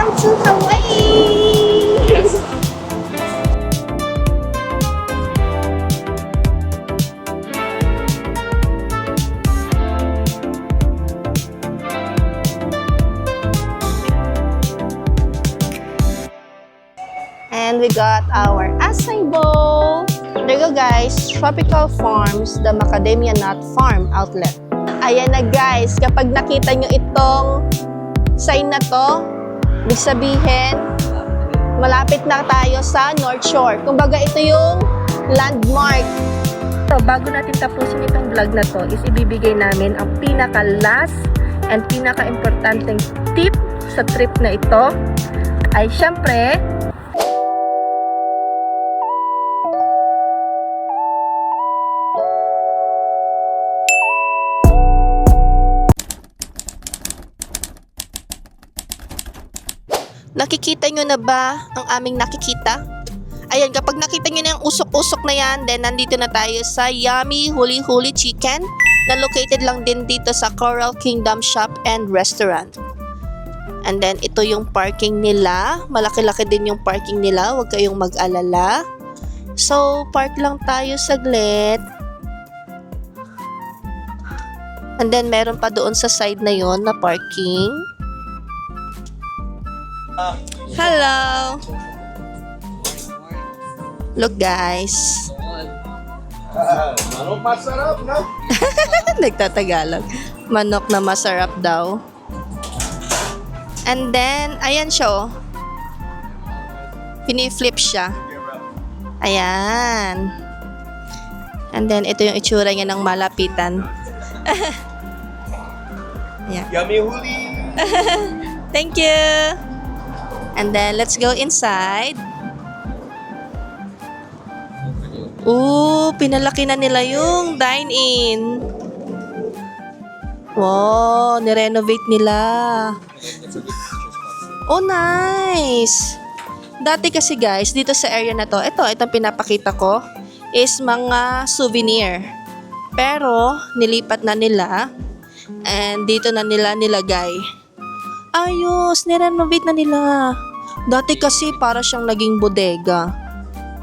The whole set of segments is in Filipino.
Welcome to Hawaii! Yes. And we got our acai bowl. There you go guys, Tropical Farms, the Macadamia Nut Farm Outlet. Ayan na guys, kapag nakita nyo itong sign na to, ibig sabihin, malapit na tayo sa North Shore. Kumbaga ito yung landmark. So, bago natin tapusin itong vlog na to, is ibibigay namin ang pinaka-last and pinaka-importanteng tip sa trip na ito ay syempre, nakikita nyo na ba ang aming nakikita? Ayan, kapag nakita nyo na yung usok-usok na yan, then nandito na tayo sa Yummy Huli Huli Chicken na located lang din dito sa Coral Kingdom Shop and Restaurant. And then, ito yung parking nila. Malaki-laki din yung parking nila. Huwag kayong mag-alala. So, park lang tayo saglit. And then, meron pa doon sa side na yon na parking. Hello! Look guys. Manok masarap, no? Nagtatagalog. Manok na masarap daw. And then, ayan siya oh. Piniflip siya. Ayan. And then, ito yung itsura niya ng malapitan. Ayan. Yummy huli! Thank you! And then, let's go inside. Ooh, pinalaki na nila yung dine-in. Wow, nirenovate nila. Oh, nice! Dati kasi guys, dito sa area na to, itong pinapakita ko, is mga souvenir. Pero, nilipat na nila. And dito na nila nilagay. Ayos, nirenovate na nila. Dati kasi para siyang naging bodega.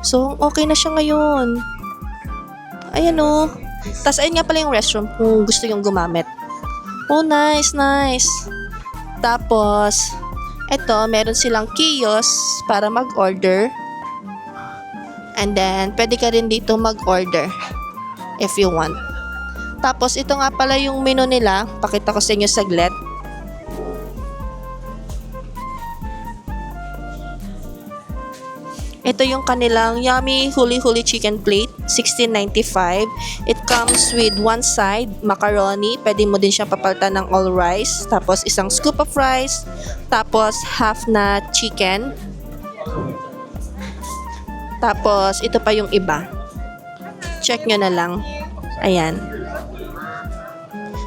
So, okay na siya ngayon. Ayan o. Tapos, ayun nga pala yung restroom kung gusto yung gumamit. Oh, nice, nice. Tapos, eto, meron silang kiosk para mag-order. And then, pwede ka rin dito mag-order if you want. Tapos, ito nga pala yung menu nila. Pakita ko sa inyo saglit. Ito yung kanilang Yummy Huli Huli Chicken Plate, $16.95. It comes with one side, macaroni. Pwede mo din siya papalitan ng all rice. Tapos isang scoop of rice. Tapos half na chicken. Tapos ito pa yung iba. Check nyo na lang. Ayan.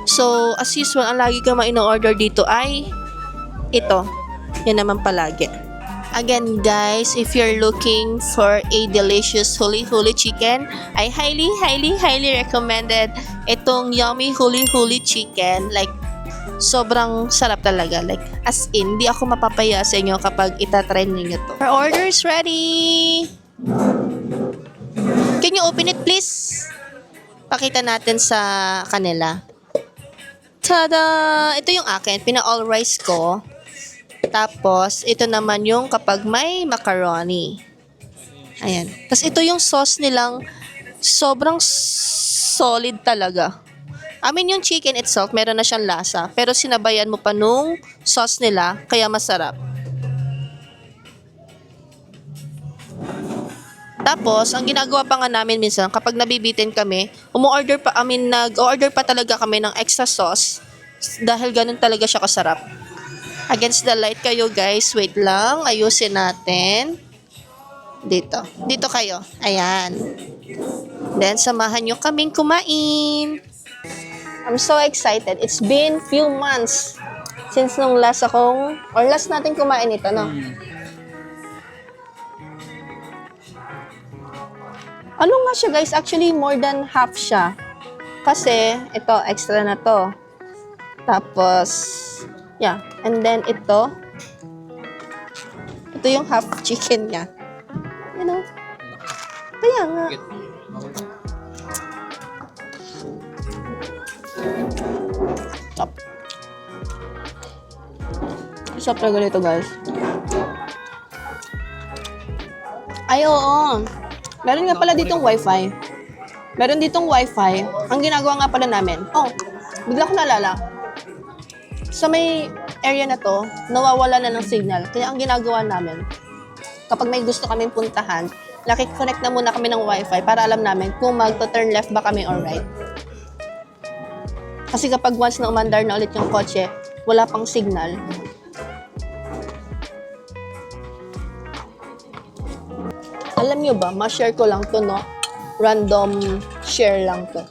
So, as usual, ang lagi ka ma-in-order dito ay ito. Yan naman palagi. Again guys, if you're looking for a delicious Huli Huli chicken, I highly recommended itong Yummy Huli Huli Chicken. Like, sobrang sarap talaga. Like, as in, di ako mapapaya sa inyo kapag itatry ninyo to. Our order is ready! Can you open it please? Pakita natin sa kanila. Tada! Ito yung akin. Pina-all rice ko. Tapos, ito naman yung kapag may macaroni. Ayan. Tapos, ito yung sauce nilang sobrang solid talaga. I mean, yung chicken itself, meron na siyang lasa. Pero sinabayan mo pa nung sauce nila, kaya masarap. Tapos, ang ginagawa pa nga namin minsan, kapag nabibitin kami, nag-order pa talaga kami ng extra sauce dahil ganun talaga siya kasarap. Against the light kayo guys. Wait lang. Ayusin natin. Dito. Dito kayo. Ayan. Then, samahan nyo kaming kumain. I'm so excited. It's been few months since nung last natin kumain ito, no? Ano nga siya guys? Actually, more than half siya. Kasi, ito, extra na to. Tapos, yeah. And then ito, Ito yung half chicken niya. You know? Kaya nga. Stop. Stop talaga nito, guys. Ay, oo. Meron nga pala ditong wifi. Meron ditong wifi. Ang ginagawa nga pala namin. Oh, bigla ko naalala. Sa may area na to, nawawala na ng signal. Kaya ang ginagawa namin, kapag may gusto kaming puntahan, nakikonnect na muna kami ng wifi para alam namin kung magto-turn left ba kami or right. Kasi kapag once na umandar na ulit yung kotse, wala pang signal. Alam nyo ba, ma-share ko lang to, no? Random share lang to.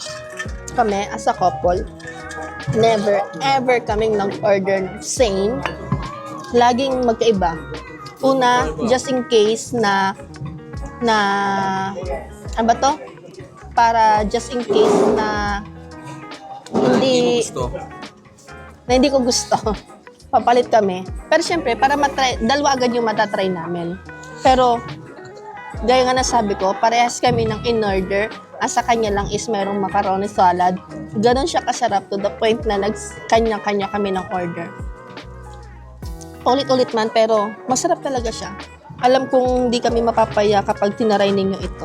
Kami, as a couple, never ever kaming nag-order ng same. Laging magkaiba. Una, just in case na ano ba to? Para just in case na hindi ko gusto. Papalit kami. Pero syempre, para matry, dalawa agad yung matatry namin. Pero, gaya nga nasabi ko, parehas kami ng in-order. Sa kanya lang is merong macaroni salad. Ganon siya kasarap to the point na nagkanya-kanya kami ng order. Ulit-ulit man, pero masarap talaga siya. Alam kong hindi kami mapapaya kapag tinaray ninyo ito.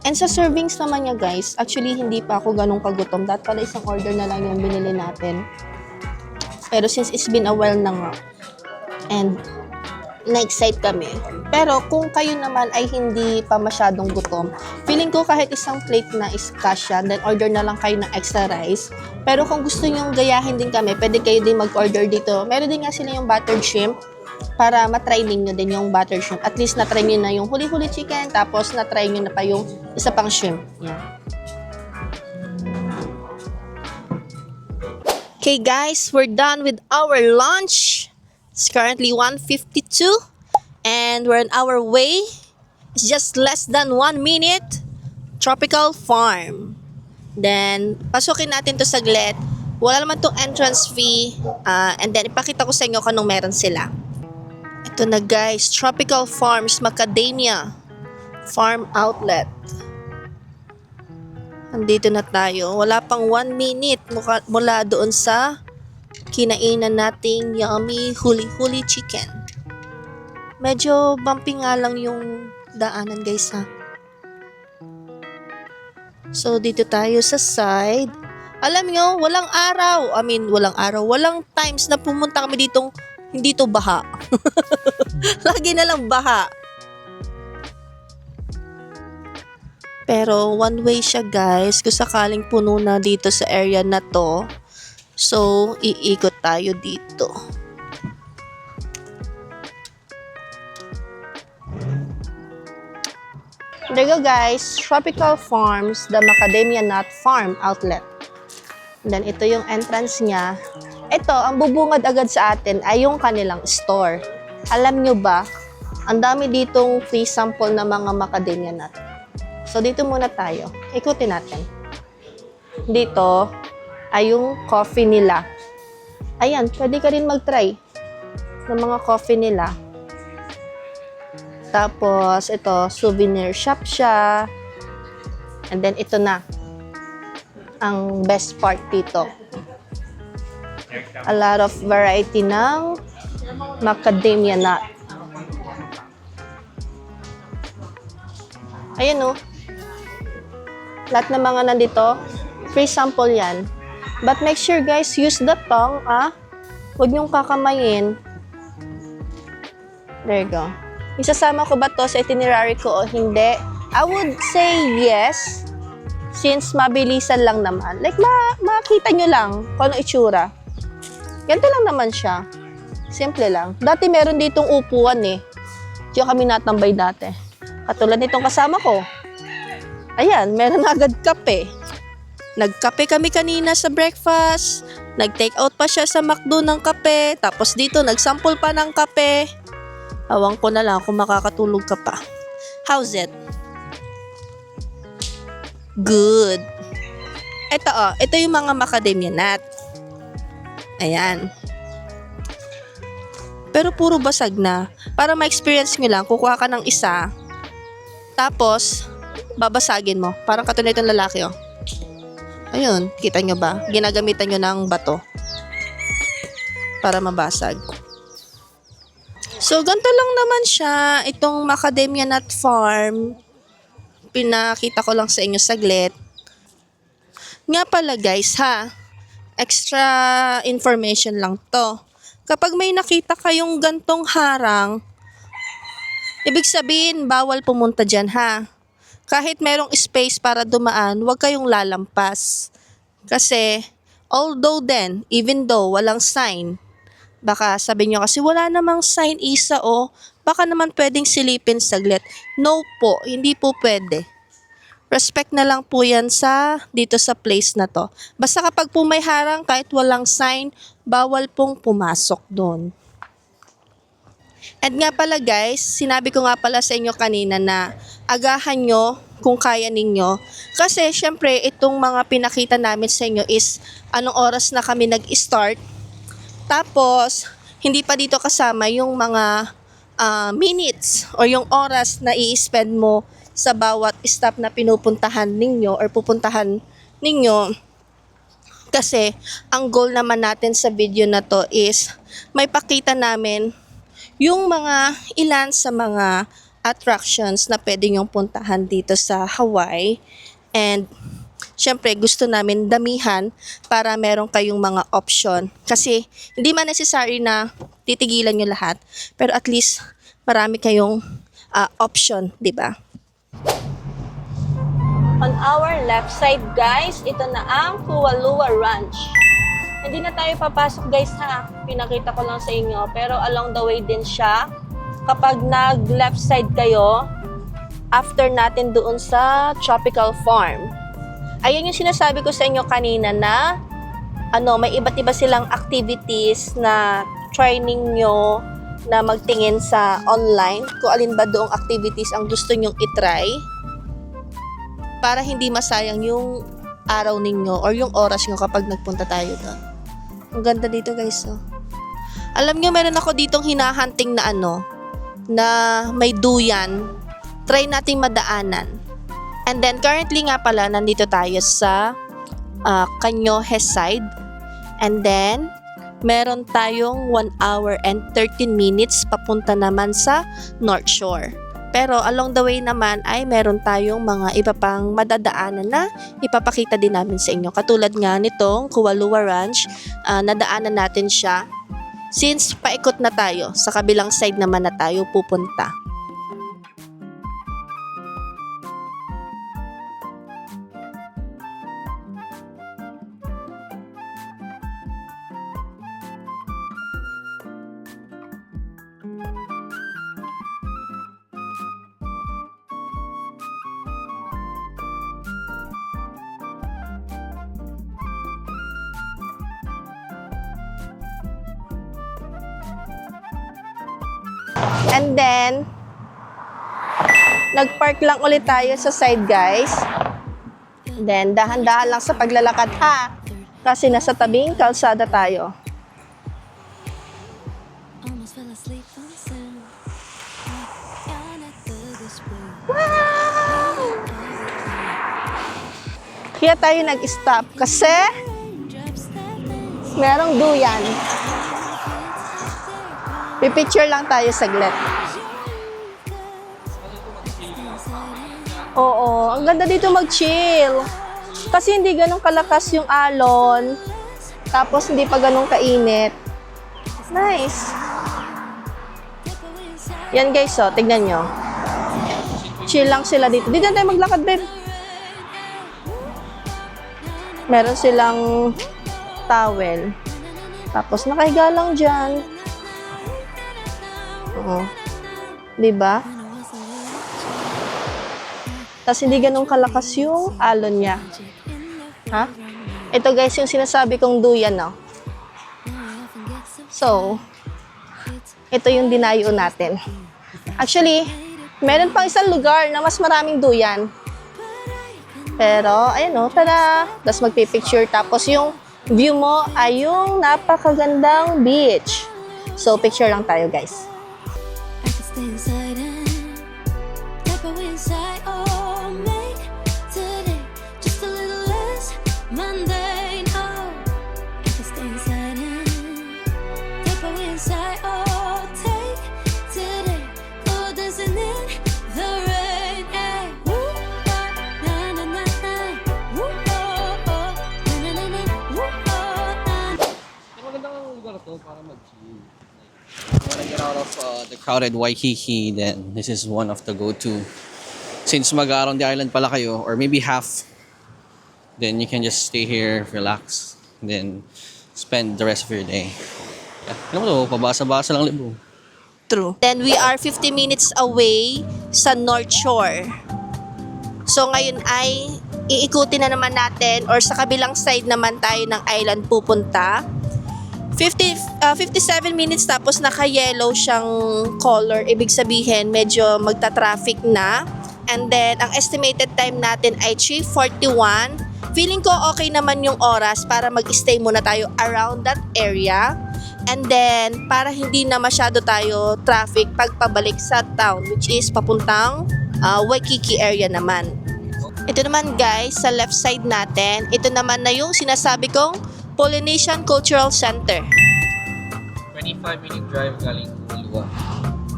And sa servings naman niya, guys, actually hindi pa ako ganun kagutom. Dahil pala isang order na lang yung binili natin. Pero since it's been a while na nga, and na-excite kami. Pero kung kayo naman ay hindi pa masyadong gutom, feeling ko kahit isang plate na is kasya, then order na lang kayo ng extra rice. Pero kung gusto nyo gayahin din kami, pwede kayo din mag-order dito. Meron din nga sila yung buttered shrimp para matry ninyo din yung buttered shrimp. At least na-try nyo na yung huli-huli chicken, tapos na-try nyo na pa yung isa pang shrimp. Yan. Okay guys, we're done with our lunch. It's currently 1:52 and we're on our way. It's just less than 1 minute. Tropical Farm. Then, pasukin natin to saglit. Wala naman tong entrance fee. And then, ipakita ko sa inyo kung anong meron sila. Ito na guys, Tropical Farms Macadamia Farm Outlet. Andito na tayo. Wala pang 1 minute mula doon sa kinainan nating yummy huli-huli chicken. Medyo bumpy nga lang yung daanan guys ha. So dito tayo sa side. Alam nyo, walang araw, walang times na pumunta kami ditong hindi to baha. Lagi na lang baha. Pero one way siya guys, kung sakaling puno na dito sa area na to. So, iikot tayo dito. There you go guys, Tropical Farms, the Macadamia Nut Farm Outlet. Then ito yung entrance niya. Ito, ang bubungad agad sa atin ay yung kanilang store. Alam nyo ba, ang dami ditong free sample na mga macadamia nut. So dito muna tayo, ikutin natin. Dito ay yung coffee nila. Ayan, pwede ka rin mag-try ng mga coffee nila. Tapos, ito, souvenir shop siya. And then, ito na. Ang best part dito. A lot of variety ng macadamia nut. Ayan o. Lahat ng mga nandito, free sample yan. But make sure guys, use the tongue, Huwag niyong kakamayin. There you go. Isasama ko ba to sa itinerary ko o hindi? I would say yes. Since mabilisan lang naman. Like, makita nyo lang kung ano itsura. Ganito lang naman siya. Simple lang. Dati meron ditong upuan eh. Diyan kami natambay dati. Katulad nitong kasama ko. Ayan, meron agad kape. Nagkape kami kanina sa breakfast. Nag-take out pa siya sa McDo ng kape. Tapos dito, nagsample pa ng kape. Awang ko na lang kung makakatulog ka pa. How's it? Good. Ito yung mga macadamia nut. Ayan. pero puro basag na. Para ma-experience nyo lang, kukuha ka ng isa, tapos babasagin mo. Parang katulad itong lalaki, oh. Ayun, kita nyo ba? Ginagamitan nyo ng bato para mabasag. So, ganito lang naman siya. Itong Macadamia Nut Farm, pinakita ko lang sa inyo saglit. Nga pala guys, ha? Extra information lang to. Kapag may nakita kayong gantong harang, ibig sabihin, bawal pumunta dyan, ha? Kahit merong space para dumaan, huwag kayong lalampas. Kasi, even though walang sign, baka sabihin nyo kasi wala namang sign isa o, baka naman pwedeng silipin saglit. No po, hindi po pwede. Respect na lang po yan dito sa place na to. Basta kapag po may harang, kahit walang sign, bawal pong pumasok doon. And nga pala guys, sinabi ko nga pala sa inyo kanina na agahan nyo kung kaya ninyo. Kasi syempre, itong mga pinakita namin sa inyo is anong oras na kami nag-start. Tapos, hindi pa dito kasama yung mga minutes or yung oras na i-spend mo sa bawat stop na pinupuntahan ninyo or pupuntahan ninyo. Kasi, ang goal naman natin sa video na to is may pakita namin yung mga ilan sa mga attractions na pwede nyong puntahan dito sa Hawaii. And, syempre, gusto namin damihan para meron kayong mga option. Kasi, hindi man necessary na titigilan nyo lahat. Pero at least, marami kayong option, di ba? On our left side guys, ito na ang Kualua Ranch. Hindi na tayo papasok guys ha, pinakita ko lang sa inyo. Pero along the way din siya. Kapag nag left side kayo, after natin doon sa Tropical Farm. Ayun yung sinasabi ko sa inyo kanina na may iba't iba silang activities na training nyo na magtingin sa online kung alin ba doong activities ang gusto nyong itry para hindi masayang yung araw ninyo or yung oras nyo kapag nagpunta tayo doon. Ang ganda dito guys. Oh. Alam nyo, meron ako ditong hinahunting na na may duyan. Try nating madaanan. And then currently nga pala, nandito tayo sa Cañohes side. And then, meron tayong 1 hour and 13 minutes papunta naman sa North Shore. Pero along the way naman ay meron tayong mga iba pang madadaanan na ipapakita din namin sa inyo. Katulad nga nitong Kualua Ranch, nadaanan natin siya since paikot na tayo. Sa kabilang side naman na tayo pupunta. And then, nag-park lang ulit tayo sa side, guys. Then, dahan-dahan lang sa paglalakad, ha? Kasi nasa tabing kalsada tayo. Wow! Kaya tayo nag-stop kasi merong duyan. Pipicture lang tayo saglit. Oo, ang ganda dito mag-chill. Kasi hindi ganun kalakas yung alon. Tapos hindi pa ganun kainit. Nice. Yan guys, tignan nyo. Chill lang sila dito. Dito tayo maglakad, babe. Meron silang towel. Tapos nakahiga lang dyan. Oo. Diba? Tapos hindi ganun kalakas yung alon niya. Ha? Ito guys, yung sinasabi kong duyan, no? So, ito yung dinayo natin. Actually, meron pang isang lugar na mas maraming duyan. Pero, ayun o, tada! Tapos magpipicture. Tapos yung view mo ay yung napakagandang beach. So, picture lang tayo, guys. I could stay inside and type away inside or make today just a little less mundane. Oh, I could stay inside and type away inside or take today go dancing in the rain. Hey, woo, oh, na na na na, woo, oh, oh, na na na na, woo, oh, na. Magandang lugar to para mag-chill. You wanna get out of the crowded Waikiki, then this is one of the go-to. Since mag-around the island pala kayo, or maybe half, then you can just stay here, relax, then spend the rest of your day. Yeah. Ano mo to? Pabasa-basa lang libro. True. Then we are 50 minutes away sa North Shore. So ngayon ay iikutin na naman natin or sa kabilang side naman tayo ng island pupunta. 57 minutes tapos naka-yellow siyang color. Ibig sabihin medyo magta-traffic na. And then ang estimated time natin ay 3:41. Feeling ko okay naman yung oras para mag-stay muna tayo around that area. And then, para hindi na masyado tayo traffic pagpabalik sa town, which is papuntang Waikiki area naman. Ito naman guys, sa left side natin, ito naman na yung sinasabi kong Polynesian Cultural Center. 25-minute drive galing Kualua.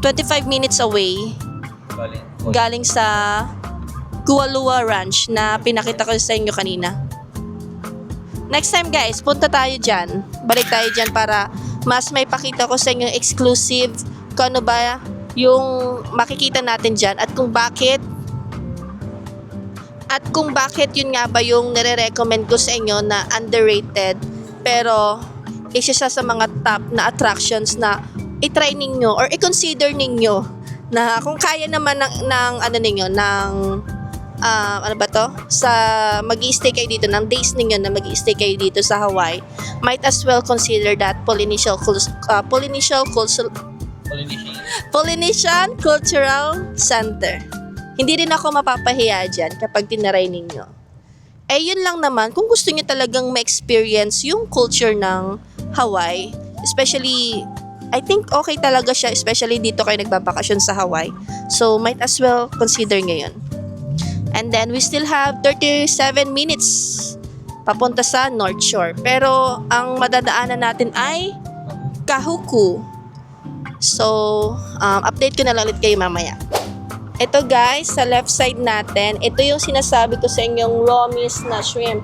25 minutes away, galing sa Kualua Ranch na pinakita ko sa inyo kanina. Next time guys, punta tayo dyan. Balik tayo dyan para mas may pakita ko sa inyo exclusive kung ano ba yung makikita natin dyan at kung bakit yun nga ba yung nire-recommend ko sa inyo na underrated pero isa siya sa mga top na attractions na i-try ninyo or i-consider ninyo na kung kaya naman ng ano ninyo ng ano ba to? Sa mag-i-stay kayo dito, ng days ninyo na mag-i-stay kayo dito sa Hawaii, might as well consider that Polynesian Cultural Center. Hindi rin ako mapapahiya dyan kapag tinaray ninyo. Eh yun lang naman, kung gusto nyo talagang ma-experience yung culture ng Hawaii, especially, I think okay talaga siya, especially dito kayo nagbabakasyon sa Hawaii. So, might as well consider ngayon. And then, we still have 37 minutes papunta sa North Shore. Pero, ang madadaanan natin ay Kahuku. So, update ko na lang ulit kayo mamaya. Ito guys, sa left side natin, ito yung sinasabi ko sa inyong Romis na shrimp.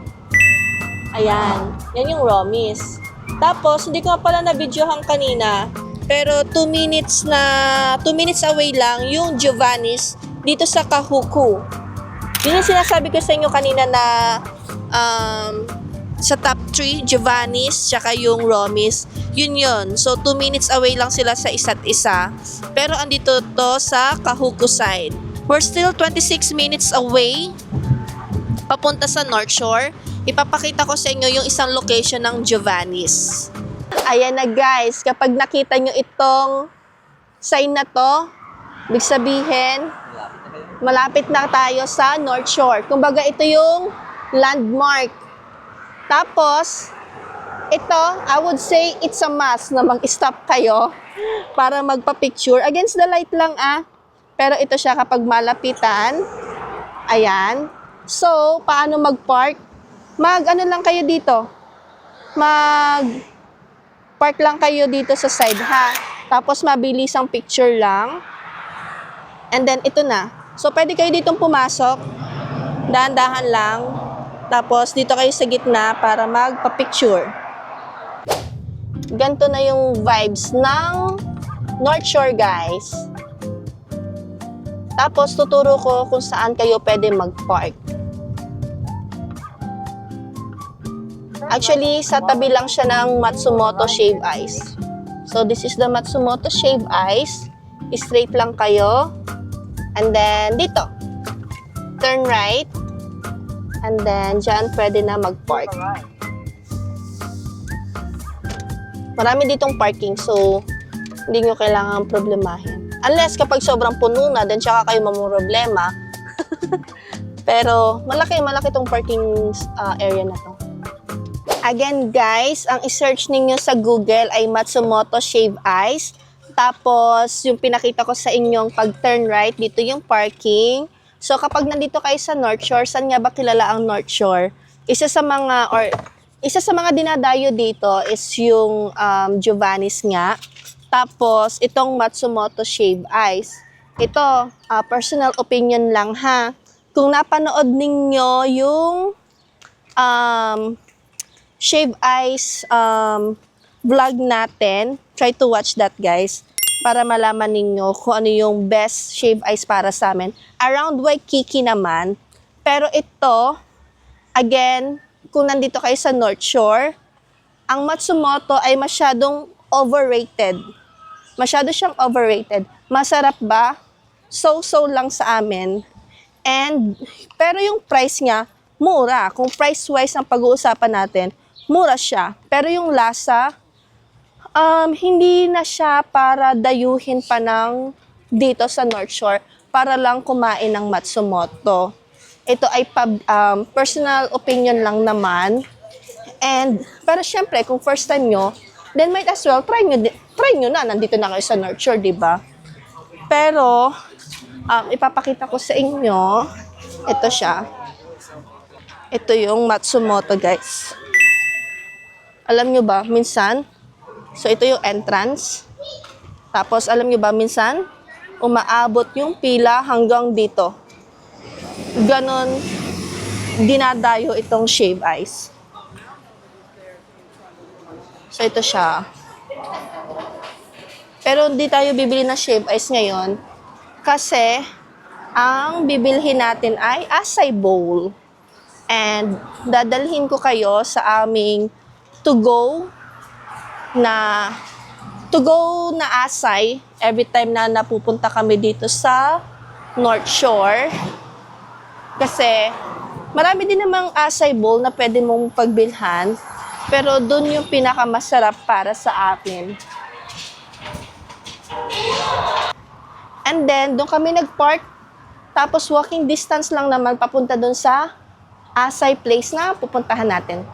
Ayan, yan yung Romis. Tapos, hindi ko nga pala na-videohan kanina, pero 2 minutes away lang yung Giovanni's dito sa Kahuku. Yun yung sinasabi ko sa inyo kanina na sa top 3, Giovanni's, tsaka yung Romis, yun. So, 2 minutes away lang sila sa isa't isa. Pero andito to sa Kahuku side. We're still 26 minutes away papunta sa North Shore. Ipapakita ko sa inyo yung isang location ng Giovanni's. Ayan na guys, kapag nakita nyo itong sign na to, ibig sabihin, malapit na tayo sa North Shore. Kumbaga ito yung landmark. Tapos, ito, I would say it's a must na mag-stop kayo para magpa-picture. Against the light lang Pero ito siya kapag malapitan. Ayan. So, paano mag-park? Mag-ano lang kayo dito. Mag-park lang kayo dito sa side Tapos mabilis ang picture lang. And then ito na. So, pwede kayo ditong pumasok. Dahan-dahan lang. Tapos, dito kayo sa gitna para magpa-picture. Ganito na yung vibes ng North Shore, guys. Tapos, tuturo ko kung saan kayo pwede mag-park. Actually, sa tabi lang siya ng Matsumoto Shave Ice. So, this is the Matsumoto Shave Ice. Straight lang kayo. And then, dito. Turn right. And then, dyan pwede na mag-park. Marami ditong parking, so hindi nyo kailangan problemahin. Unless kapag sobrang puno na, then tsaka kayo mamroblema. Pero malaki tong parking area na to. Again guys, ang isearch ninyo sa Google ay Matsumoto Shave Ice. Tapos, yung pinakita ko sa inyong pag-turn right, dito yung parking. So, kapag nandito kayo sa North Shore, saan nga ba kilala ang North Shore? Isa sa mga dinadayo dito is yung Giovanni's nga. Tapos, itong Matsumoto Shave Ice. Ito, personal opinion lang ha. Kung napanood ninyo yung Shave Ice vlog natin, try to watch that guys, para malaman ninyo kung ano yung best shave ice para sa amin. Around Waikiki naman. Pero ito, again, kung nandito kayo sa North Shore, ang Matsumoto ay masyadong overrated. Masyado siyang overrated. Masarap ba? So-so lang sa amin. Pero yung price niya, mura. Kung price-wise ang pag-uusapan natin, mura siya. Pero yung lasa, hindi na siya para dayuhin pa ng dito sa North Shore para lang kumain ng Matsumoto. Ito ay personal opinion lang naman. Pero syempre, kung first time nyo, then might as well try nyo na. Nandito na kayo sa North Shore, di ba? Pero, ipapakita ko sa inyo, ito siya. Ito yung Matsumoto, guys. Alam nyo ba, minsan, so ito yung entrance. Tapos alam nyo ba minsan, umaabot yung pila hanggang dito. Ganon dinadayo itong shave ice. So ito siya. Pero hindi tayo bibili ng shave ice ngayon kasi ang bibilhin natin ay acai bowl. And dadalhin ko kayo sa aming to go na acai every time na napupunta kami dito sa North Shore. Kasi marami din namang acai bowl na pwede mong pagbilhan, pero doon yung pinakamasarap para sa akin. And then, doon kami nag-park, tapos walking distance lang naman papunta doon sa acai place na pupuntahan natin.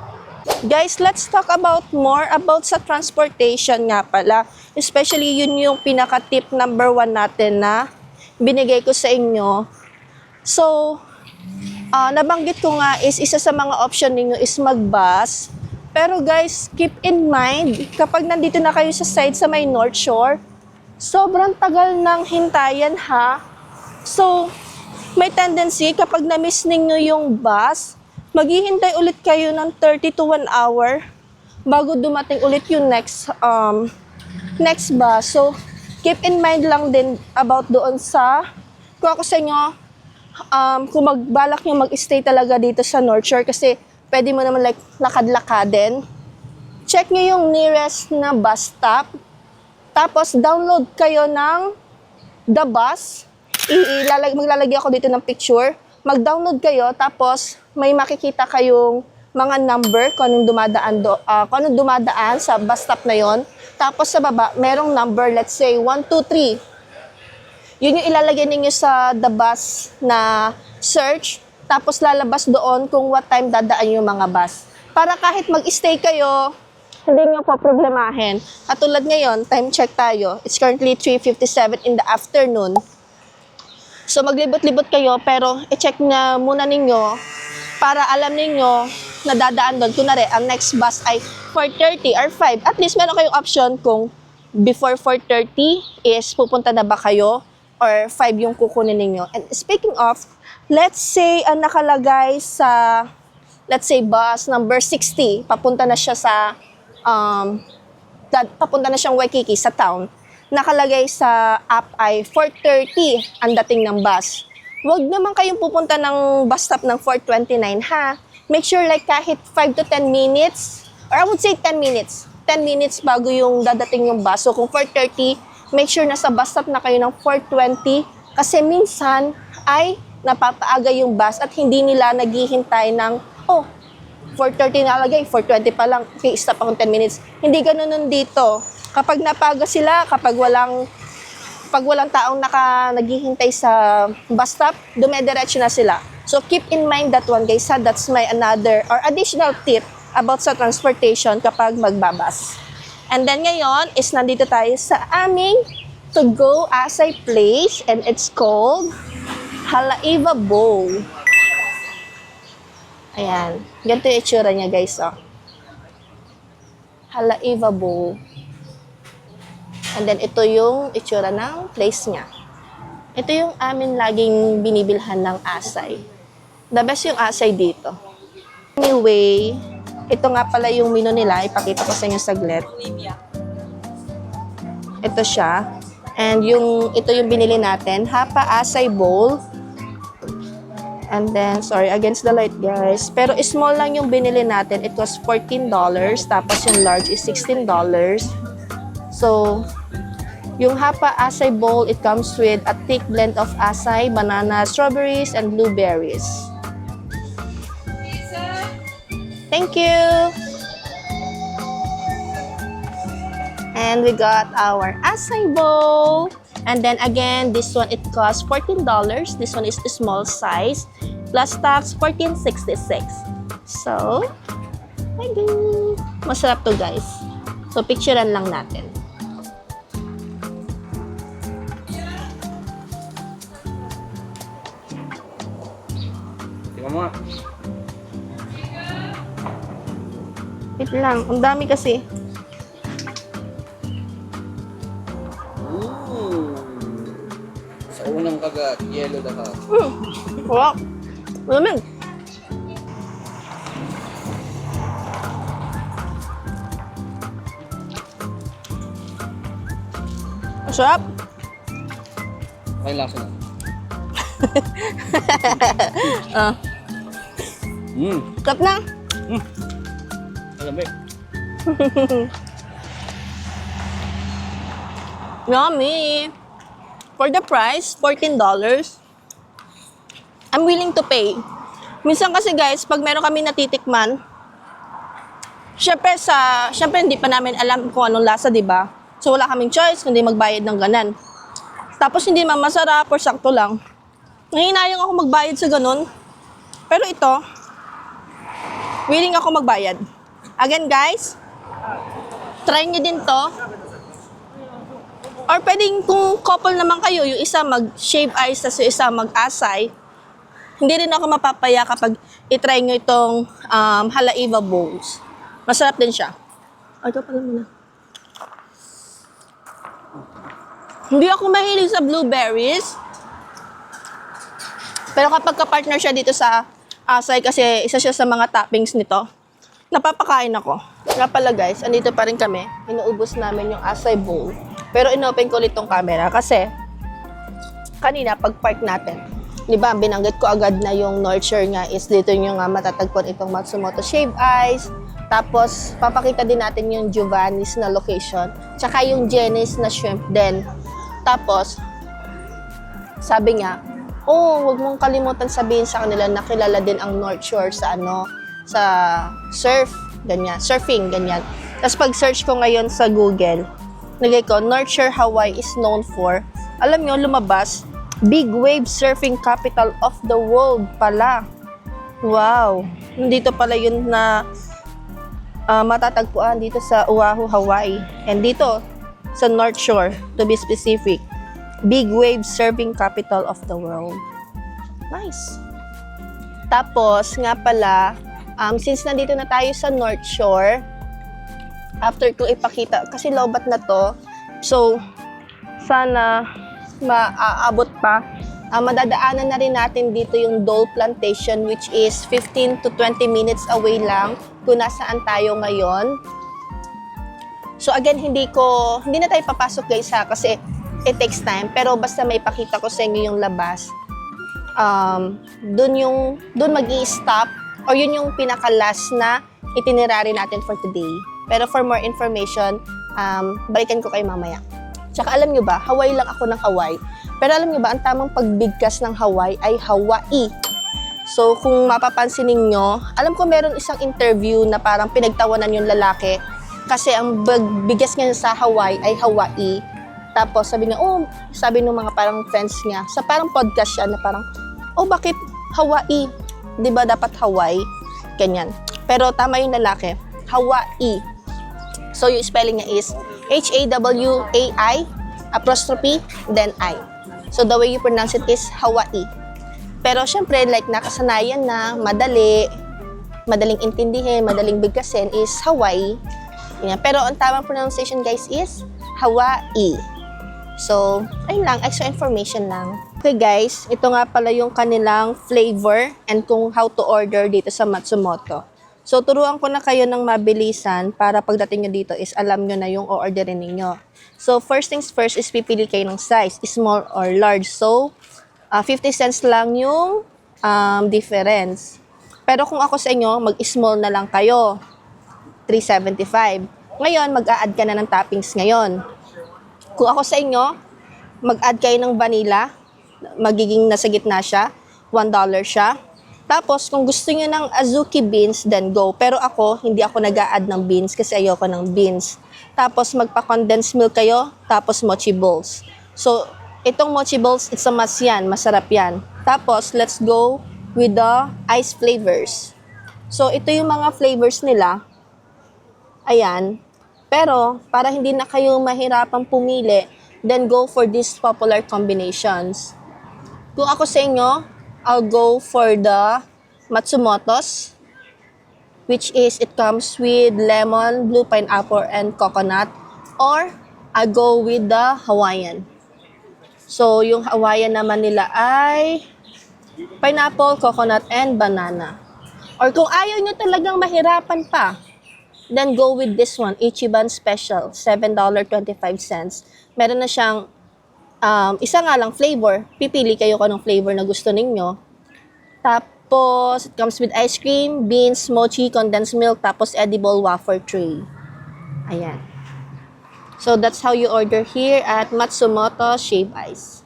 Guys, let's talk more about sa transportation nga pala. Especially yun yung pinaka-tip number 1 natin na binigay ko sa inyo. So, nabanggit ko nga is isa sa mga option ninyo is mag-bus. Pero guys, keep in mind, kapag nandito na kayo sa side sa may North Shore, sobrang tagal ng hintayan ha. So, may tendency kapag na-miss ninyo yung bus, maghihintay ulit kayo ng 30 to 1 hour bago dumating ulit yung next bus. So, keep in mind lang din about doon sa, kung ako sa inyo, kung magbalak nyo mag-stay talaga dito sa North Shore kasi pwede mo naman like lakad-lakadin. Check nyo yung nearest na bus stop. Tapos, download kayo ng the bus. Maglalagay ako dito ng picture. Mag-download kayo, tapos may makikita kayong mga number kung anong dumadaan sa bus stop na yon. Tapos sa baba, merong number, let's say 1, 2, 3. Yun yung ilalagay ninyo sa the bus na search. Tapos lalabas doon kung what time dadaan yung mga bus. Para kahit mag-stay kayo, hindi nyo pa problemahin. At tulad ngayon, time check tayo. It's currently 3:57 in the afternoon. So maglibot-libot kayo pero i-check na muna ninyo para alam ninyo na dadaan doon. Kunwari, ang next bus ay 4:30 or 5. At least meron kayong option kung before 4:30 is pupunta na ba kayo or 5 yung kukunin ninyo. And speaking of, let's say ang nakalagay sa, let's say bus number 60, papunta na siya sa, papunta na siyang Waikiki sa town. Nakalagay sa app ay 4:30 ang dating ng bus. Huwag naman kayong pupunta ng bus stop ng 4:29 ha. Make sure like kahit 5 to 10 minutes, or I would say 10 minutes. 10 minutes bago yung dadating yung bus. So kung 4:30, make sure nasa bus stop na kayo ng 4:20 kasi minsan ay napapaaga yung bus at hindi nila naghihintay ng, 4:30 nalagay, 4:20 pa lang, okay, stop akong 10 minutes. Hindi ganun nun dito. Kapag napaga sila, kapag walang taong naghihintay sa bus stop, dumediretso na sila. So keep in mind that one guys, ha? That's my another or additional tip about sa transportation kapag magbabas. And then ngayon is nandito tayo sa aming to-go Asay place and it's called Halaiva Bowl. Ayan. Ganito yung itsura niya, guys, oh. Halaiva Bowl. And then, ito yung itsura ng place niya. Ito yung amin laging binibilhan ng asay. The best yung asay dito. Anyway, ito nga pala yung menu nila. Ipakita ko sa inyo saglit. Ito siya. And ito yung binili natin. Hapa Asay Bowl. And then, sorry, against the light, guys. Pero small lang yung binili natin. It was $14. Tapos yung large is $16. So, yung Hapa Asay Bowl, it comes with a thick blend of asay, banana, strawberries, and blueberries. Thank you! And we got our Asay Bowl. And then again, this one, it costs $14. This one is the small size. Plus tax, $14.66. So, masarap to, guys. So, picturean lang natin. Tingnan mo nga. Wait lang, ang dami kasi. Sa unang kagat, yellow lahat. Wow! Malamig. Masarap. May lasa na. Ah, sarap na. Malamig. Yummy. For the price, $14, I'm willing to pay. Minsan kasi guys, pag meron kami natitikman, syempre hindi pa namin alam kung anong lasa, di ba? So wala kaming choice kundi magbayad ng ganan. Tapos hindi man masarap or sakto lang. Nanginayang ako magbayad sa ganun. Pero ito, willing ako magbayad. Again guys, try nyo din to. Or pwedeng kung couple naman kayo, yung isa mag-shave ice, tapos yung isa mag-asay, hindi rin ako mapapaya kapag itry nyo itong Halaiva Bowls. Masarap din siya. Ito pala muna. Hindi ako mahilig sa blueberries. Pero kapag ka-partner siya dito sa asay, kasi isa siya sa mga toppings nito, napapakain ako. Nga pala guys, andito pa rin kami. Inuubos namin yung asay bowl. Pero inopen ko ulit tong camera kasi kanina pag park natin, di ba, binanggit ko agad na yung North Shore nga is dito nyo nga matatagpuan itong Matsumoto Shave Ice. Tapos, papakita din natin yung Giovanni's na location. Tsaka yung Jenny's na shrimp din. Tapos, sabi niya, huwag mong kalimutan sabihin sa kanila na kilala din ang North Shore sa sa surfing, ganyan. Tapos pag-search ko ngayon sa Google, nagay ko, North Shore, Hawaii is known for, alam nyo, lumabas, big wave surfing capital of the world pala. Wow! Nandito pala yun na matatagpuan dito sa Oahu, Hawaii. And dito, sa North Shore, to be specific, big wave surfing capital of the world. Nice! Tapos, nga pala, since nandito na tayo sa North Shore, after ko ipakita, kasi lobat na to, so, sana maaabot pa. Madadaanan na rin natin dito yung Dole Plantation, which is 15 to 20 minutes away lang kung nasaan tayo ngayon. So again, hindi na tayo papasok guys ha, kasi it takes time. Pero basta may pakita ko sa inyo yung labas, dun mag-i-stop, or yun yung pinaka-last na itinerary natin for today. Pero for more information, balikan ko kayo mamaya. Tsaka alam nyo ba, Hawaii lang ako ng Hawaii. Pero alam nyo ba, ang tamang pagbigkas ng Hawaii ay Hawaii. So kung mapapansin ninyo, alam ko meron isang interview na parang pinagtawanan yung lalaki. Kasi ang bigas niya sa Hawaii ay Hawaii. Tapos sabi niya, sabi ng mga parang friends niya, sa parang podcast siya na parang, bakit Hawaii? Di ba dapat Hawaii? Ganyan. Pero tama yung lalaki. Hawaii. So, yung spelling niya is Hawai, apostrophe, then I. So, the way you pronounce it is Hawaii. Pero, syempre, like, nakasanayan na, madaling intindihin, madaling bigkasin is Hawaii. Yan. Pero, ang tamang pronunciation, guys, is Hawaii. So, ayun lang, extra information lang. Okay, guys, ito nga pala yung kanilang flavor and kung how to order dito sa Matsumoto. So, turuan ko na kayo ng mabilisan para pagdating nyo dito is alam nyo na yung orderin ninyo. So, first things first is pipili kayo ng size, small or large. So, 50 cents lang yung difference. Pero kung ako sa inyo, mag-small na lang kayo. 375. Ngayon, mag-a-add ka na ng toppings ngayon. Kung ako sa inyo, mag-add kayo ng vanilla. Magiging nasa gitna siya. $1 siya. Tapos, kung gusto niyo ng azuki beans, then go. Pero ako, hindi ako nag-a-add ng beans kasi ayoko ng beans. Tapos, magpa-condensed milk kayo. Tapos, mochi balls. So, itong mochi balls, it's a must yan. Masarap yan. Tapos, let's go with the ice flavors. So, ito yung mga flavors nila. Ayan. Pero, para hindi na kayo mahirapang pumili, then go for these popular combinations. Kung ako sa inyo, I'll go for the Matsumoto's, which is, it comes with lemon, blue pineapple, and coconut. Or, I go with the Hawaiian. So, yung Hawaiian naman nila ay pineapple, coconut, and banana. Or kung ayaw nyo talagang mahirapan pa, then go with this one, Ichiban Special, $7.25. Meron na siyang isa nga lang flavor. Pipili kayo kung anong flavor na gusto ninyo. Tapos, it comes with ice cream, beans, mochi, condensed milk, tapos edible wafer tray. Ayan. So, that's how you order here at Matsumoto Shave Ice.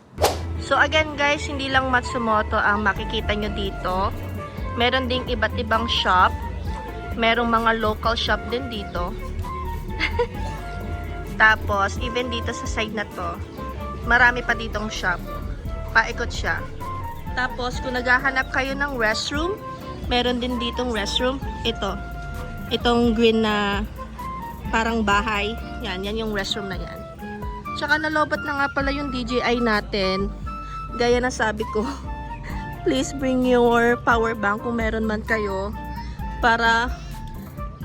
So, again guys, hindi lang Matsumoto ang makikita nyo dito. Meron ding iba't ibang shop. Merong mga local shop din dito. Tapos, even dito sa side na to, marami pa ditong shop. Paikot siya. Tapos, kung naghahanap kayo ng restroom, meron din ditong restroom. Ito. Itong green na parang bahay. Yan yung restroom na yan. Tsaka nalobat na nga pala yung DJI natin. Gaya na sabi ko, please bring your power bank kung meron man kayo. Para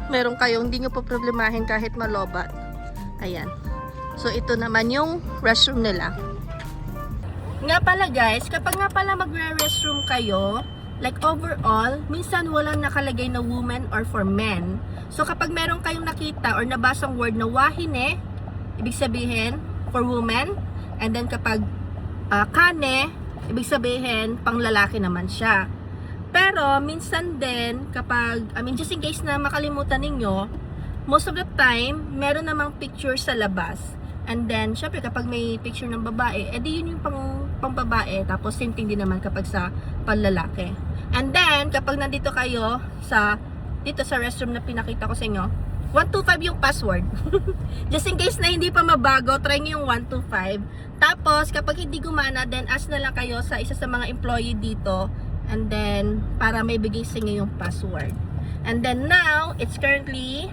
meron kayong hindi nyo pa problemahin kahit malobat. Ayan. So, ito naman yung restroom nila. Nga pala guys, kapag nga pala magre-restroom kayo, like overall, minsan walang nakalagay na woman or for men. So, kapag meron kayong nakita or nabasang word na wahine, ibig sabihin, for woman. And then kapag kane, ibig sabihin, pang lalaki naman siya. Pero, minsan din, kapag, just in case na makalimutan ninyo, most of the time, meron namang picture sa labas. And then, syempre, kapag may picture ng babae, edi yun yung pang babae. Tapos, same thing din naman kapag sa panlalaki. And then, kapag nandito kayo dito sa restroom na pinakita ko sa inyo, 125 yung password. Just in case na hindi pa mabago, try nyo yung 125. Tapos, kapag hindi gumana, then ask na lang kayo sa isa sa mga employee dito. And then, para may bigay sa inyo yung password. And then now, it's currently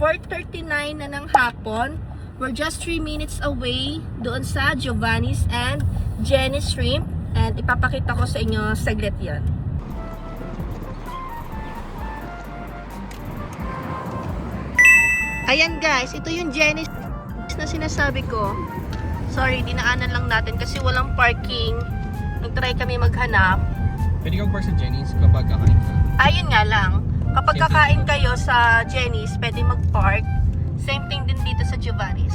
4:39 na ng hapon. We're just 3 minutes away doon sa Giovanni's and Jenny's Shrimp. And ipapakita ko sa inyo saglit yan. Ayan guys, ito yung Jenny's na sinasabi ko. Sorry, dinaanan lang natin kasi walang parking. Nag-try kami maghanap. Pwede kang park sa Jenny's kapag kakain ka. Ayun nga lang. Kapag kakain kayo sa Jenny's, pwede mag-park. Same thing din dito sa Giovanni's.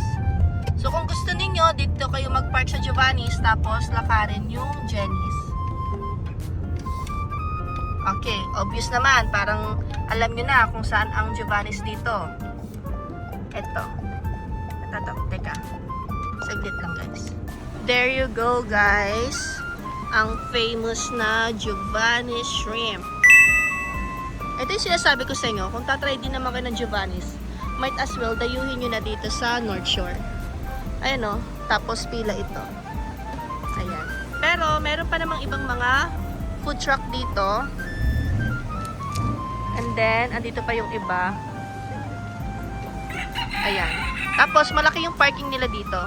So kung gusto niyo dito kayo mag-park sa Giovanni's, tapos lakarin yung Jenny's. Okay, obvious naman. Parang alam nyo na kung saan ang Giovanni's dito. Eto. Teka. Saglit lang guys. There you go guys. Ang famous na Giovanni's Shrimp. Ito yung sinasabi ko sa inyo. Kung tatry din naman kayo ng Giovanni's, might as well dayuhin nyo na dito sa North Shore. Ayan o. Tapos pila ito. Ayan. Pero meron pa namang ibang mga food truck dito. And And then, andito pa yung iba. Ayan. Tapos, malaki yung parking nila dito.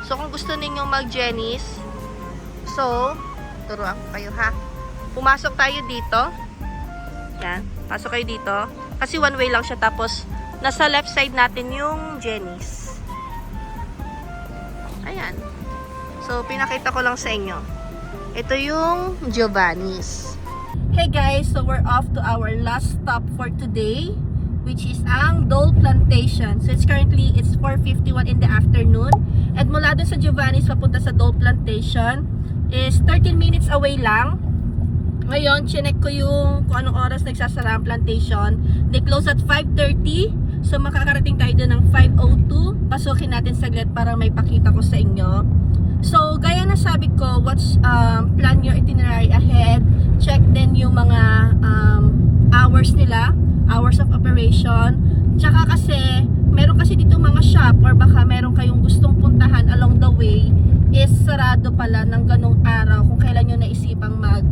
So, kung gusto ninyong mag-Jenny's, so, turuan ko kayo ha. Pumasok tayo dito. Yan. Pasok kayo dito. Kasi one way lang siya. Tapos, nasa left side natin yung Jenny's. Ayan. So, pinakita ko lang sa inyo. Ito yung Giovanni's. Hey guys, so we're off to our last stop for today, which is ang Dole Plantation. So, it's 4:51 in the afternoon. At mula dun sa Giovanni's papunta sa Dole Plantation is 13 minutes away lang. Ngayon, chinek ko yung kung anong oras nagsasara ang plantation. They close at 5:30. So, makakarating tayo doon ng 5:02. Pasukin natin saglit para may pakita ko sa inyo. So, gaya na sabi ko, plan your itinerary ahead. Check din yung mga hours nila, hours of operation. Tsaka kasi, meron kasi dito mga shop or baka meron kayong gustong puntahan along the way is sarado pala ng ganong araw kung kailan nyo naisipang mag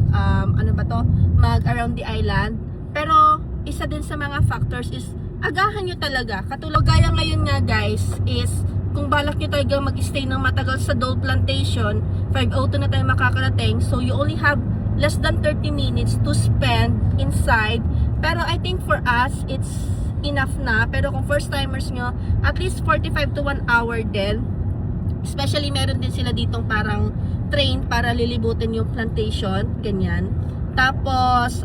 around the island. Pero isa din sa mga factors is agahan nyo talaga. Katulad gaya ngayon nga guys is kung balak nyo talaga mag-stay ng matagal sa Dole Plantation, 5:02 na tayo makakarating. So you only have less than 30 minutes to spend inside. Pero I think for us it's enough na. Pero kung first timers nyo, at least 45 to 1 hour din. Especially meron din sila ditong parang train para lilibutin yung plantation, ganyan. Tapos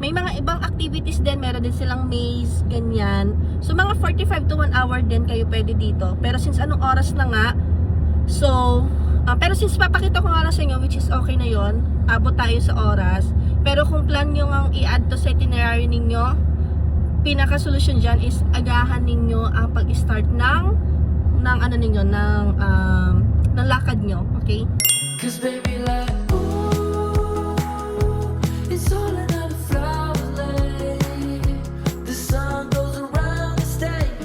may mga ibang activities din, meron din silang maze, ganyan. So mga 45 to 1 hour din kayo pwede dito. Pero since anong oras na nga, so pero since papakita ko nga lang sa inyo, which is okay na yon, abot tayo sa oras. Pero kung plan nyo nga i-add to sa itinerary ninyo, pinaka-solution dyan is agahan ninyo ang pag-start ng lakad nyo, okay? Cause baby like ooh, it's all another flower lane. The sun goes around the state.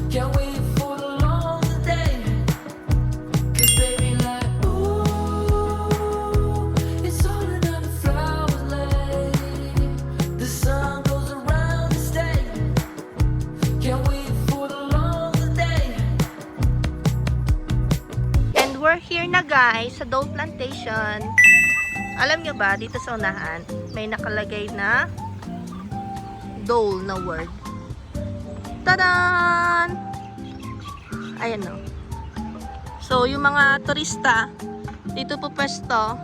Can't wait for the long day. Cause baby like ooh, it's all another flower lane. The sun goes around the state. Can't wait for the long day. And we're here na guys sa Dole Plantation. Alam nyo ba, dito sa unahan, may nakalagay na Dole na word. Tadan! Ayan o. So, yung mga turista, dito po pwesto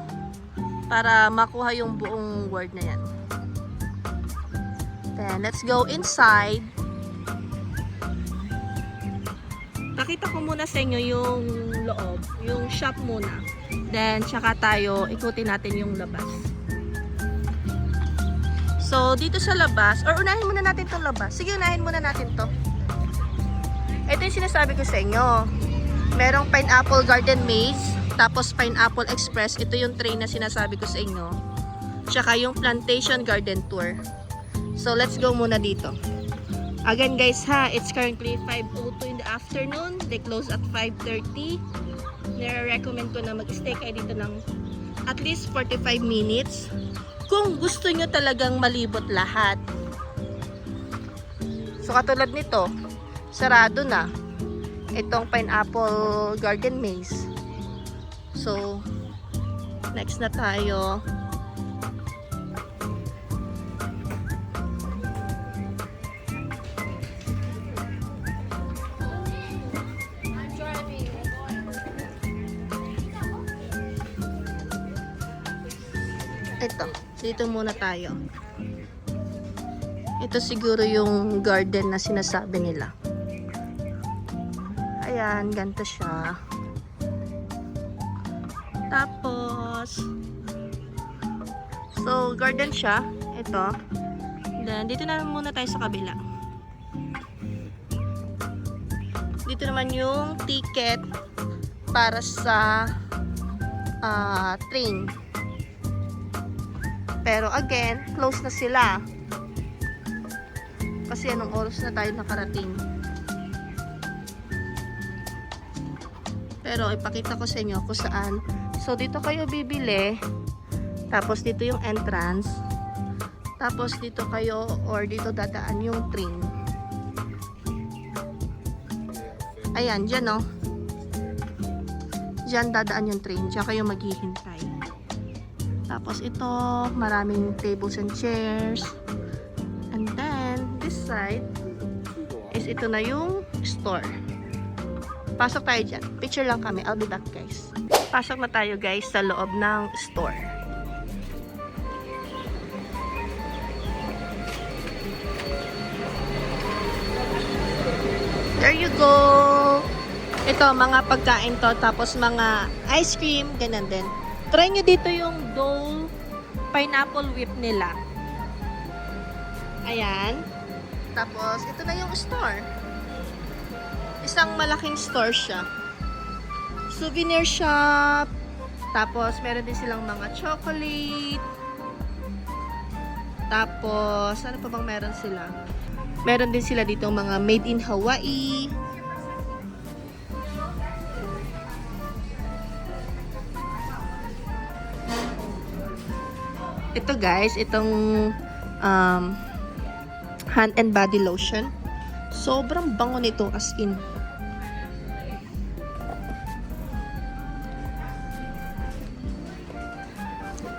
para makuha yung buong word na yan. Then, let's go inside. Pakita ko muna sa inyo yung loob, yung shop muna. Then, tsaka tayo, ikutin natin yung labas. So, dito sa labas, or unahin muna natin itong labas. Sige, unahin muna natin to. Ito yung sinasabi ko sa inyo. Merong Pineapple Garden Maze, tapos Pineapple Express. Ito yung train na sinasabi ko sa inyo. Tsaka yung Plantation Garden Tour. So, let's go muna dito. Again guys ha, it's currently 5:02 in the afternoon. They close at 5:30. Nire-recommend ko na mag-stay kayo dito ng at least 45 minutes. Kung gusto nyo talagang malibot lahat. So katulad nito, sarado na. Itong Pineapple Garden Maze. So, next na tayo. Ito, dito muna tayo. Ito siguro yung garden na sinasabi nila. Ayan, ganito siya. Tapos, so garden siya. Ito. Then, dito na muna tayo sa kabila. Dito naman yung ticket para sa train. Pero again, close na sila. Kasi anong oras na tayo nakarating. Pero ipakita ko sa inyo kung saan. So dito kayo bibili. Tapos dito yung entrance. Tapos dito kayo or dito dadaan yung train. Ayan, dyan oh. Dyan dadaan yung train. Diyan kayo maghihintay. Tapos ito, maraming tables and chairs. And then, this side is ito na yung store. Pasok tayo dyan. Picture lang kami. I'll be back, guys. Pasok na tayo, guys, sa loob ng store. There you go! Ito, mga pagkain to. Tapos mga ice cream. Ganun din. Try nyo dito yung Dole pineapple whip nila. Ayan. Tapos, ito na yung store. Isang malaking store siya. Souvenir shop. Tapos, meron din silang mga chocolate. Tapos, ano pa bang meron sila? Meron din sila dito mga made in Hawaii. Ito guys, itong hand and body lotion. Sobrang bango nito as in.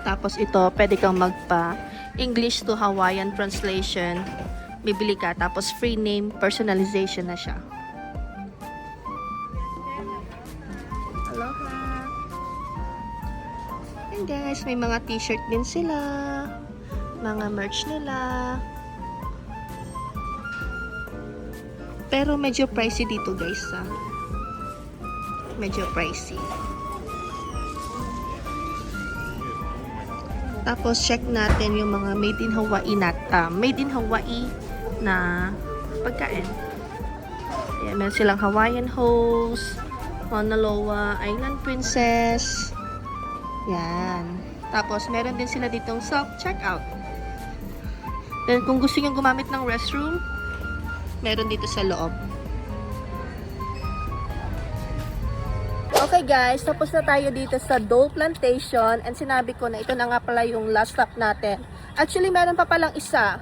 Tapos ito, pwede kang magpa English to Hawaiian translation. Bibili ka, tapos free name personalization na siya. Aloha! And guys, may mga t-shirt din sila. Mga merch nila. Pero medyo pricey dito guys, ha? Medyo pricey. Tapos check natin yung mga made in Hawaii na pagkain. Ayan, meron silang Hawaiian Host, Mauna Loa, Island Princess. Yan. Tapos meron din sila ditong self-checkout. Then kung gusto nyo gumamit ng restroom, meron dito sa loob. Okay guys, tapos na tayo dito sa Dole Plantation and sinabi ko na ito na nga pala yung last stop natin. Actually, meron pa palang isa.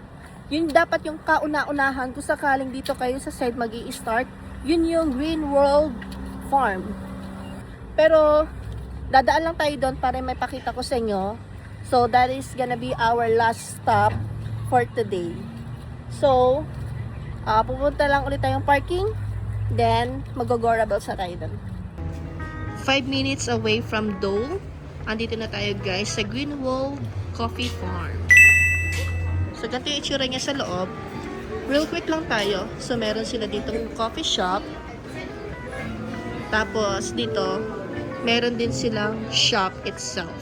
Yun dapat yung kauna-unahan kung sakaling dito kayo sa side mag-i-start. Yun yung Green World Farm. Pero, dadaan lang tayo doon para may pakita ko sa inyo. So, that is gonna be our last stop for today. So, pupunta lang ulit tayong parking. Then, mag-go-gorables na tayo doon. 5 minutes away from Dole. Andito na tayo guys sa Greenwald Coffee Farm. So, ganito yung itsura niya sa loob. Real quick lang tayo. So, meron sila dito coffee shop. Tapos, dito, meron din silang shop itself.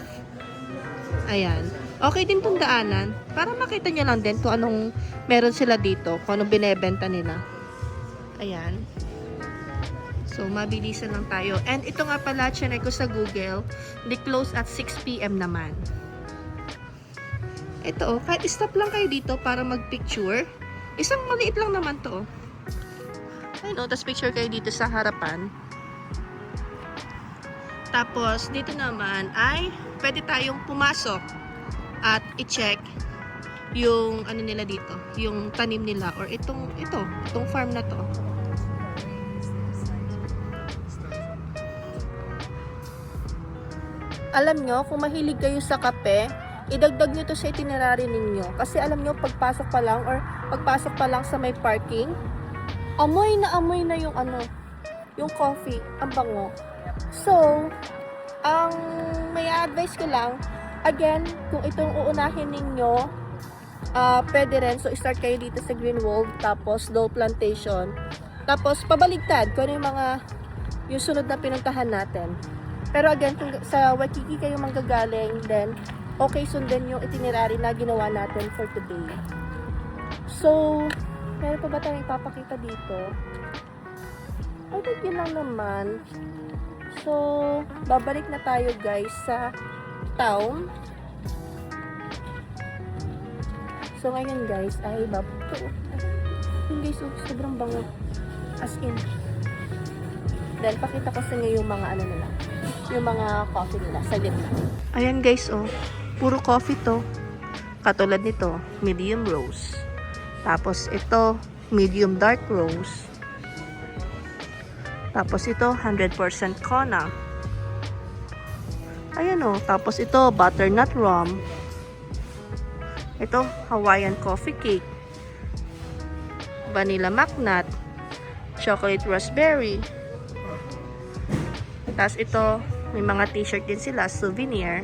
Ayan. Okay din itong daanan. Para makita nyo lang din kung anong meron sila dito. Kung anong binebenta nila. Ayan. So, mabilisan lang tayo. And ito nga pala, chinay ko sa Google, they close at 6 PM naman. Ito, kahit stop lang kayo dito para mag-picture. Isang maliit lang naman to. Ayun, tapos picture kayo dito sa harapan. Tapos, dito naman ay pwede tayong pumasok at i-check yung ano nila dito, yung tanim nila or itong farm na to. Alam nyo, kung mahilig kayo sa kape, idagdag nyo to sa itinerary ninyo. Kasi alam nyo, pagpasok pa lang sa may parking, amoy na yung yung coffee, ang bango. So, ang may advice ko lang, again, kung itong uunahin ninyo, pwede rin. So, start kayo dito sa Greenwald, tapos Dole Plantation. Tapos, pabaligtad, kung ano yung sunod na pinuntahan natin. Pero again, kung sa Waikiki kayo manggagaling, then okay, sundan yung itinerary na ginawa natin for today. So, meron pa ba tayong ipapakita dito? I think yun lang naman. So, babalik na tayo guys sa town. So, ngayon guys, ay yun guys, sobrang bango. As in. Then, pakita ko sa inyo yung mga nila. Yung mga coffee nila. Saglit na. Ayan guys, oh. Puro coffee to. Katulad nito, medium rose. Tapos ito, medium dark rose. Tapos ito, 100% Kona. Ayan o. Tapos ito, butternut rum. Ito, Hawaiian coffee cake. Vanilla macnut. Chocolate raspberry. Tapos ito, may mga t-shirt din sila, souvenir.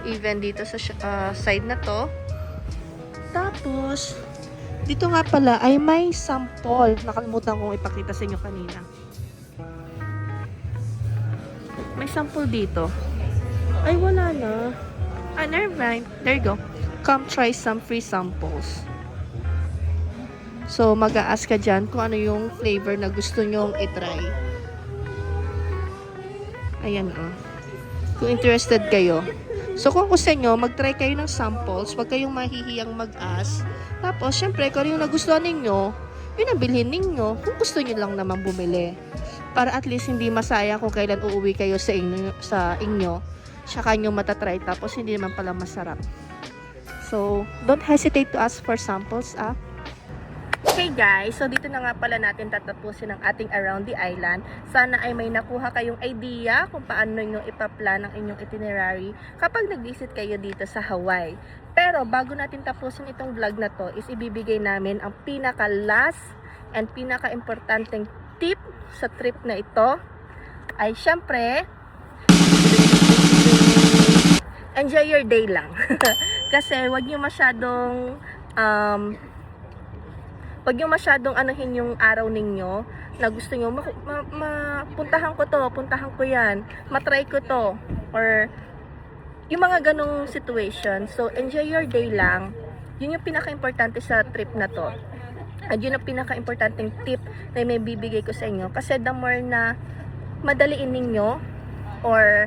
Even dito sa side na to. Tapos, dito nga pala ay may sample. Nakalimutan kong ipakita sa inyo kanina. May sample dito. Ay, wala na. Ah, never mind. There you go. Come try some free samples. So, mag-a-ask ka dyan kung ano yung flavor na gusto nyong itry. Ayan o. Kung interested kayo. So, kung gusto nyo, mag-try kayo ng samples. Huwag kayong mahihiyang mag-ask. Tapos, syempre, kung ano yung nagustuhan ninyo, yun ang bilhin ninyo. Kung gusto nyo lang naman bumili. Para at least hindi masaya kung kailan uuwi kayo sa inyo. Tsaka nyo matatry. Tapos, hindi naman pala masarap. So, don't hesitate to ask for samples, ah. Okay guys, so dito na nga pala natin tatapusin ang ating Around the Island. Sana ay may nakuha kayong idea kung paano nyo ipaplan ang inyong itinerary kapag nag-visit kayo dito sa Hawaii. Pero bago natin tapusin itong vlog na to, is ibibigay namin ang pinaka-last and pinaka-importanteng tip sa trip na ito. Ay syempre, enjoy your day lang. Kasi wag nyo masyadong anuhin yung araw ninyo na gusto nyo, puntahan ko yan, matry ko to, or yung mga ganong situation. So, enjoy your day lang. Yun yung pinaka-importante sa trip na to. At yun ang pinaka-importanteng tip na may bibigay ko sa inyo. Kasi the more na madaliin ninyo, or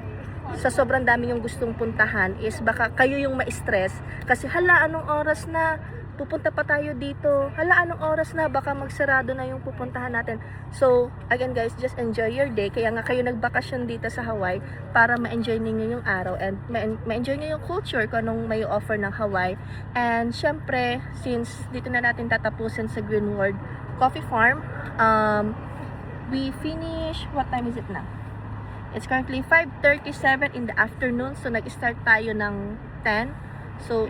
sa sobrang dami yung gustong puntahan, is baka kayo yung ma-stress. Kasi hala, anong oras na? Pupunta pa tayo dito. Hala, anong oras na? Baka magsarado na yung pupuntahan natin. So, again guys, just enjoy your day. Kaya nga kayo nagbakasyon dito sa Hawaii para ma-enjoy ninyo yung araw and ma-enjoy nyo yung culture kung anong may offer ng Hawaii. And syempre, since dito na natin tatapusin sa Greenwood Coffee Farm, we finish, what time is it now? It's currently 5:37 in the afternoon. So, nag-start tayo ng 10. So,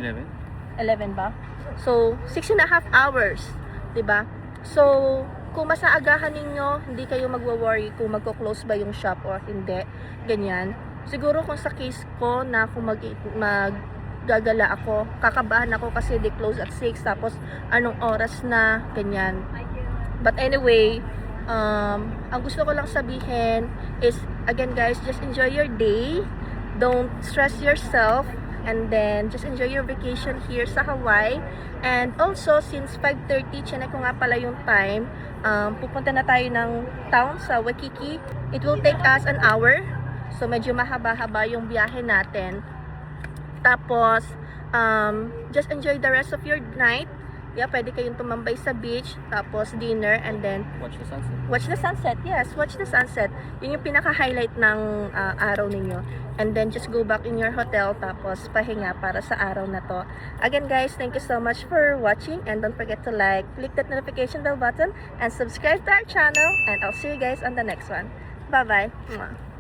11 ba? So, 6.5 hours, 'di ba? So, kung masaagahan ninyo, hindi kayo magwo-worry kung magko-close ba yung shop or hindi, ganyan. Siguro kung sa case ko na kung maggagala ako, kakabahan ako kasi they close at 6, tapos anong oras na, ganyan. But anyway, ang gusto ko lang sabihin is, again guys, just enjoy your day. Don't stress yourself. And then, just enjoy your vacation here sa Hawaii. And also, since 5:30, chinek ko nga pala yung time, pupunta na tayo ng town sa Waikiki. It will take us an hour. So, medyo mahaba-haba yung biyahe natin. Tapos, just enjoy the rest of your night. Yeah, pwede kayong tumambay sa beach, tapos dinner, and then Watch the sunset. watch the sunset. Yes, watch the sunset. Yun yung pinaka-highlight ng araw ninyo. And then just go back in your hotel, tapos pahinga para sa araw na to. Again guys, thank you so much for watching, and don't forget to like, click that notification bell button, and subscribe to our channel, and I'll see you guys on the next one. Bye-bye.